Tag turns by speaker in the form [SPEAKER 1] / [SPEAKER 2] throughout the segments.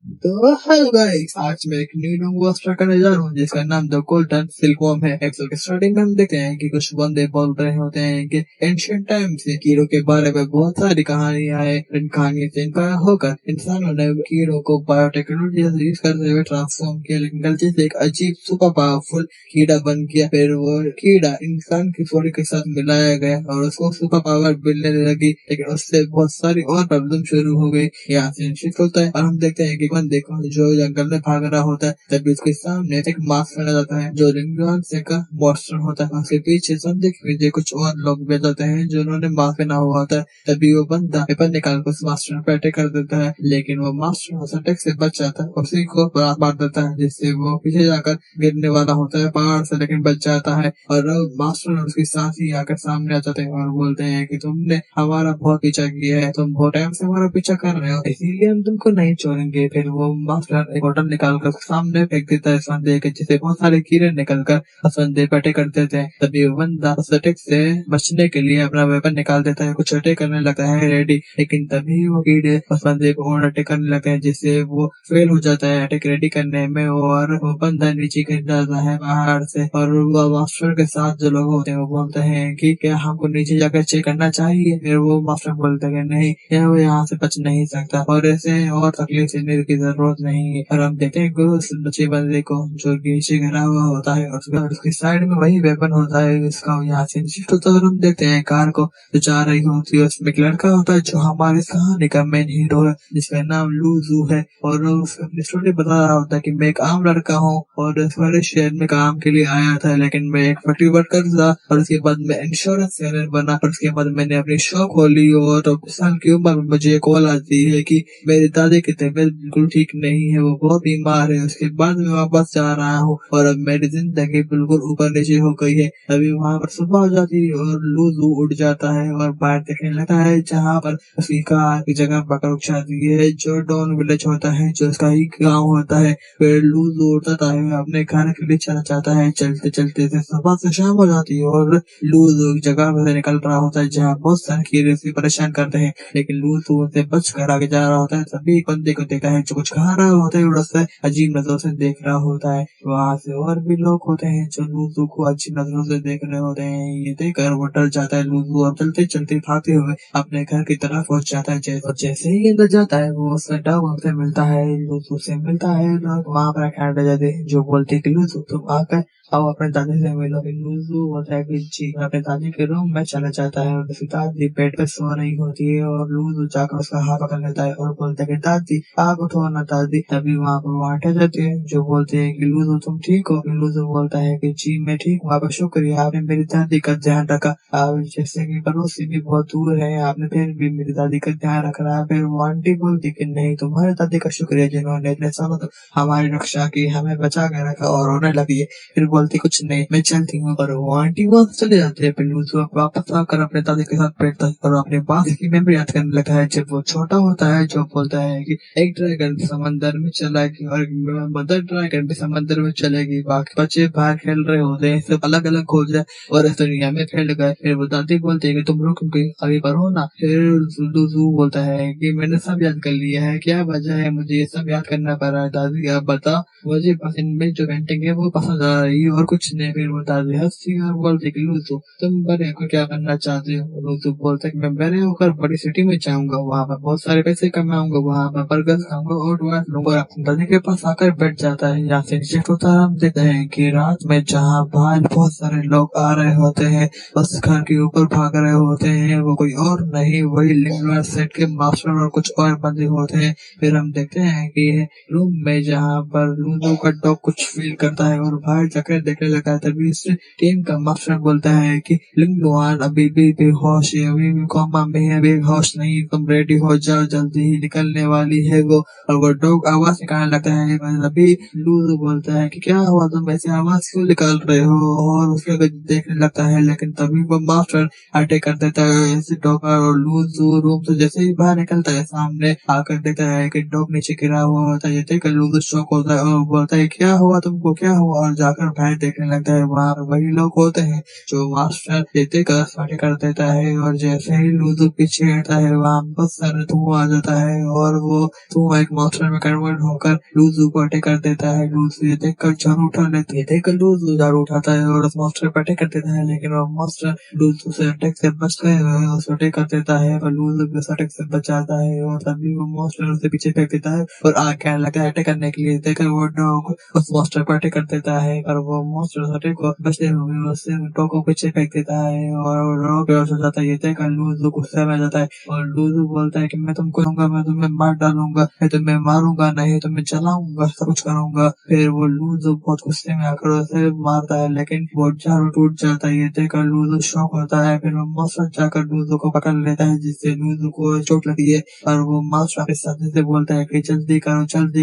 [SPEAKER 1] तो hello guys, आज मैं एक न्यू नंबर स्टार्ट करने जा रहा हूँ जिसका नाम द गोल्डन सिल्कवॉर्म है। एपिसोड के स्टार्टिंग में हम देखते हैं कि कुछ बंदे बोल रहे होते हैं कि एंशिएंट टाइम से कीड़ों के बारे में बहुत सारी कहानियां हैं। इन कहानियों से इंस्पायर होकर इंसानों ने कीड़ों को बायोटेक्नोलॉजी यूज करते हुए ट्रांसफॉर्म किया, लेकिन गलती से एक अजीब सुपर पावरफुल कीड़ा बन गया। फिर वो कीड़ा इंसान की बॉडी के साथ मिलाया गया और उसको सुपर पावर मिलने लगी, लेकिन उससे बहुत सारी और प्रॉब्लम शुरू हो गई। यहाँ से शिफ्ट होता है और हम देखते हैं कि बंदे को जो जंगल में भाग रहा होता है, तभी उसके सामने एक मास्क पहना जाता है जो रिंगन से का मॉन्स्टर होता है। उसके पीछे बंदे के पीछे कुछ और लोग भी जाते हैं जिन्होंने मास्क पहना हुआ होता है। तभी वो बंदा पेपर निकाल कर उस मास्टर पर अटैक कर देता है, लेकिन वो मास्टर उस अटैक से बच जाता है, उसी को मार देता है, जिससे वो पीछे जाकर गिरने वाला होता है पहाड़ से, लेकिन बच जाता है। और मास्टर और उसके साथी आकर सामने आ जाते हैं और बोलते हैं कि तुमने हमारा बहुत पीछा किया है, तुम बहुत टाइम से हमारा पीछा कर रहे हो, इसीलिए हम तुमको नहीं छोड़ेंगे। फिर वो मास्टर एक बोतल निकाल कर सामने फेंक देता है संदेह के, जिससे बहुत सारे कीड़े निकल कर संदेह पर अटैक कर देते हैं। तभी वो बंदा उस अटैक से बचने के लिए अपना वेपन निकाल देता है, कुछ अटैक करने लगता है रेडी, लेकिन तभी वो कीड़े उस बंदे को और अटैक करने लगते हैं, जिससे वो फेल हो जाता है अटैक रेडी करने में और वो बंदा नीचे गिर जाता है पहाड़ से। और वो मास्टर के साथ जो लोग होते हैं वो बोलते हैं कि क्या हमको नीचे जाकर चेक करना चाहिए। फिर वो मास्टर बोलते हैं नहीं, यह वो यहाँ से बच नहीं सकता और ऐसे और तकलीफ देने की जरूरत नहीं है। और हम देखते हैं कि उस बच्चे बंदे को जो नीचे गिरा हुआ होता है और उसकी साइड में वही वेपन होता है जिसका यहाँ से शिफ्ट होता है। और हम देखते हैं कार को जो जा रही होती है, उसमें एक लड़का होता है जो हमारे इस कहानी का मेन हीरो है, जिसका नाम लूजू है। और उसका स्टोरी बता रहा होता है कि मैं एक आम लड़का हूँ और इस बड़े शहर में काम के लिए आया था, लेकिन मैं एक फैक्ट्री वर्कर था और उसके बाद मैं इंश्योरेंस सेलर बना और उसके बाद मैंने अपनी शॉप खोली। और 24 साल की उम्र में मुझे कॉल आती है कि मेरी दादी की तबीयत बिल्कुल ठीक नहीं है, वो बहुत बीमार है। उसके बाद मैं वापस जा रहा हूँ और अब मेरी जिंदगी बिल्कुल ऊपर नीचे हो गई है। अभी वहाँ पर सुबह हो जाती है और लूजू उठ जाता है और बाहर देखने लगता है, जहाँ पर उसकी कार की जगह पकड़ उठ जाती है जो डॉन विलेज होता है, जो उसका ही गाँव होता है। फिर लूजू उठता है अपने घर के लिए चला जाता है, चलते चलते से सुबह से शाम हो जाती है और लूजू एक जगह से निकल रहा होता है जहाँ बहुत सारे कीड़े उसे परेशान करते हैं, लेकिन लूजू उनसे बच कर आगे जा रहा होता है। सभी बंदे को देखता है जो कुछ खा रहा होता है और उससे अजीब नजरों से देख रहा होता है। वहाँ से और भी लोग होते हैं जो लूजू को अजीब नजरों से देख रहे होते हैं। ये देखकर वो डर जाता है लूजू और चलते चलते भागते हुए अपने घर की तरफ पहुंच जाता है। जैसे ही अंदर जाता है वो उससे डॉग से मिलता है, लूजू से मिलता है। लोग वहाँ पर खड़े जाते हैं जो बोलते हैं कि लूजू तुम आकर अब अपने दादी से मिलो। लूजू बोलता है कि जी, अपने दादी के रूम में चला जाता है और उसकी दादी बेड पे सो रही होती है और लूजू जाकर उसका हाथ पकड़ लेता है और बोलता है कि दादी आप उठो ना दादी। तभी वहाँ पर वहाँ उठ जाते हैं जो बोलते हैं कि लूजू तुम ठीक हो। लूजू बोलता है कि जी मैं ठीक हूँ, आपका शुक्रिया, आपने मेरी दादी का ध्यान रखा। आप जैसे कि पड़ोसी भी बहुत दूर है, आपने फिर भी मेरी दादी का ध्यान रख रहा है। फिर वो आंटी बोलती कि नहीं, तुम्हारी दादी का शुक्रिया जिन्होंने इतने सालों तक हमारी रक्षा की, हमें बचा के रखा। और रोने लगी है, फिर बोलती कुछ नहीं मैं चलती हूँ। और वो आंटी वहाँ से चले जाते हैं। फिर लूजू वापस आकर अपने दादी के साथ बैठता है और अपने बाप की मेमोरी याद करने लगता है जब वो छोटा होता है, जो बोलता है कि एक ड्रैगन समंदर में चला गया और मदर ड्रैगन भी समंदर में चलेगी। बाकी बच्चे बाहर खेल रहे होते हैं, सब अलग अलग हो जाए और इस दुनिया में फैल गए। फिर वो दादी बोलती है कि तुम रुक गई, आगे बढ़ो ना। फिर लूजू बोलता है कि मैंने सब याद कर लिया है, क्या वजह है मुझे ये सब याद करना पड़ रहा है। दादी आप बताओ, मुझे बस इनमें जो पेंटिंग है वो पसंद आ रही है और कुछ नहीं। फिर वो दादी हंसती और बोलती कि लूजू तुम बड़े होकर क्या करना चाहते हो। लूजू बोलता है कि मैं बड़े होकर बड़ी सिटी में जाऊंगा, वहाँ पर बहुत सारे पैसे कमाऊंगा, वहाँ पर बर्गर खाऊंगा और डोनट लूंगा। और अपनी दादी के पास आकर बैठ जाता है। यहाँ से शिफ्ट होता है, हम देखते हैं कि रात में जहाँ बाहर बहुत सारे लोग आ रहे होते हैं, बस घर के ऊपर भाग रहे होते हैं, वो कोई और नहीं वही लिंगुआ सेट के मास्टर और कुछ और बंदे होते हैं। फिर हम देखते हैं कि रूम में जहाँ पर लूजू का डॉग कुछ फील करता है और बाहर जाकर देखने लगता है। तभी इस टीम का मास्टर बोलता है कि लिंगुआन अभी भी बेहोश है, अभी भी कोमा में है, बेहोश नहीं, तुम रेडी हो जाओ, जल्दी ही निकलने वाली है वो। और वो डॉग आवाज निकालने लगता है। तभी लूजू बोलता है कि क्या हुआ, तुम ऐसे आवाज क्यों निकाल रहे हो, और उसके देखने लगता है, लेकिन तभी वो मास्टर अटैक कर देता है ऐसे डॉग। और लूजू रूम से जैसे ही बाहर निकलता है सामने आकर देखता है कि डॉग नीचे गिरा हुआ होता है। ये देखकर लूजू शॉक होता है और बोलता है क्या हुआ तुमको, क्या हुआ, और जाकर बाहर देखने लगता है, वहाँ वही लोग होते हैं जो मास्टर देते का स्टार्ट कर देता है और जैसे ही लूजू पीछे हटता है वहाँ बहुत सारा धुआं आ जाता है और वो धुआं एक मॉन्स्टर में कन्वर्ट होकर लूजू को अटैक कर देता है। लूजू ये देखकर झाड़ू उठा लेती है, देखकर लूजू झाड़ू उठाता है और उस मॉन्स्टर पर अटैक कर देता है, लेकिन वो मॉन्स्टर लूजू से अटैक से बचते हुए उसे अटैक कर देता है और लूजू भी उस अटैक से बच जाता है और तभी वो मॉन्स्टर उसे पीछे फेंक देता है और आगे आने लगता है अटैक करने के लिए। देखकर वो डॉग उस मॉन्स्टर पर अटैक कर देता है पर वो मॉन्स्टर उस अटैक को बचते हुए उससे डॉग को पीछे फेंक देता है और डॉग बेहोश हो जाता है। ये देखकर लूजू गुस्से में आ जाता है और लूजू बोलता है कि मैं तुमको लूंगा, मैं तुम्हें मार डालूंगा, मैं तुम्हें मारूंगा नहीं, तुम्हें जलाऊंगा, सब कुछ करूंगा। फिर वो लूजू बहुत गुस्से में आकर उसे मारता है लेकिन वो झाड़ू टूट जाता है। ये देखकर लूजू शॉक होता है, फिर वो मॉन्स्टर जाकर लूजू को पकड़ लेता है जिससे लूजू को चोट लगती है और वो मॉन्स्टर अपने साथी से बोलता है कि जल्दी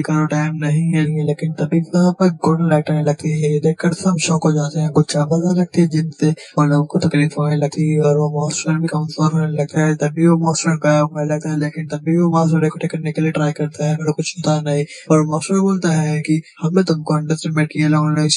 [SPEAKER 1] करो टाइम नहीं है। लेकिन तभी वहाँ पर गोल्डन लाइट आने लगती है। ये देखकर सब शॉक हो जाते हैं, कुछ आवाज आने लगती है जिनसे और लोगों को तकलीफ होने लगती है और वो मॉन्स्टर भी कमजोर होने लगता है। तभी वो मॉन्स्टर गायब होने लगता है लेकिन तभी वो मॉन्स्टर को अटैक करने के लिए ट्राई करता है पर कुछ होता नहीं और मॉन्स्टर बोलता है कि हमने तुमको अंडरस्टिमेट किया,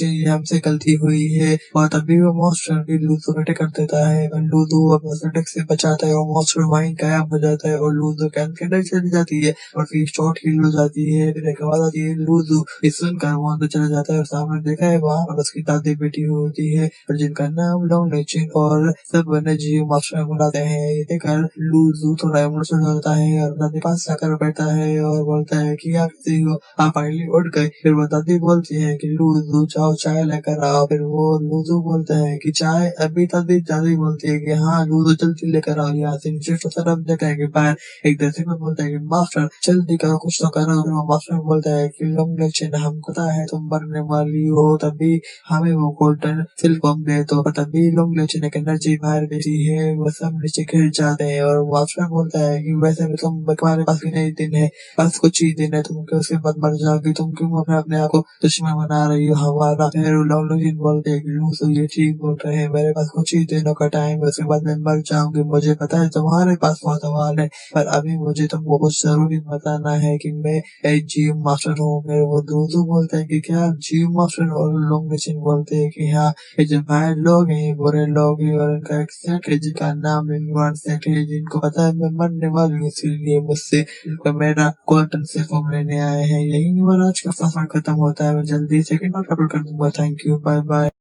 [SPEAKER 1] ये हमसे गलती हुई है। और तभी वो मॉन्स्टर भी लूजू को अटैक कर देता है और लूजू अपने अटैक से बचाता है और मॉन्स्टर वहीं गायब हो जाता है और लूजू कैंप के अंदर चली जाती है और फिर शॉट हील हो जाती है। फिर एक आवाज आती है, लूजू इस सुनकर वो अंदर चला जाता है और सामने देखा है वहाँ पर उसकी दादी बेटी होती है और जिनका नाम लॉन्ग लेचिन और सब वन्य जीव मास्टर बुलाते हैं। ये देखकर लूजू थोड़ा इमोशनल होता है और दादी पास जाकर बैठता है और बोलता है कि आप कैसे हो, आप फाइनली उठ गए। फिर वो दादी बोलती है कि लूजू जाओ चाय लेकर आओ। फिर वो लूजू बोलता है कि चाय अभी। दादी बोलती है कि हाँ लूजू जल्दी लेकर आओ। यहाँ से नीचे तरफ देखा है कि बाहर एक दर्शक में बोलता है कि मास्टर जल्दी करो, कुछ तो करो। फिर वो मास्टर बोलता है कि लॉन्ग लेचिन हमको पता है तुम मरने वाली हो, तभी हमें वो गोल्डन सिल्कवर्म दे दो। तभी लॉन्ग लेचिन एक एनर्जी बाहर देती है, वो सब नीचे गिर जाते हैं और मास्टर बोलता है कि वैसे भी तुम्हारे पास भी नहीं दिन है, बस कुछ ही दिन है, तुम क्यों उसके बाद मर जाओगी, तुम क्यों अपने आप को दुश्मन बना रही हो हमारा। फिर लॉन्ग लेचिन बोलते हैं कि लूजू ये ठीक बोल रहे हैं, मेरे पास कुछ ही दिनों का टाइम है, उसके बाद मैं मर जाऊंगी। मुझे पता है तुम्हारे पास बहुत सवाल है पर अभी मुझे तुमको कुछ जरूरी बताना है कि मैं एक जियो मास्टर हूँ। मेरे वो लूजू बोलते हैं कि क्या जियो मास्टर, और लॉन्ग लेचिन बोलते हैं कि हाँ ये जो बाहर लोग हैं बुरे लोग हैं और इनका एक सेट है जिनका नाम इनवान सेट है, जिनको पता है मैं मरने वाली हूँ, इसीलिए मुझसे मेरा गोल्डन से फॉर्म लेने आए हैं। यही मेरा आज का सफर खत्म होता है, मैं जल्दी सेकंड पार्ट अपलोड कर दूंगा। Thank you, bye bye.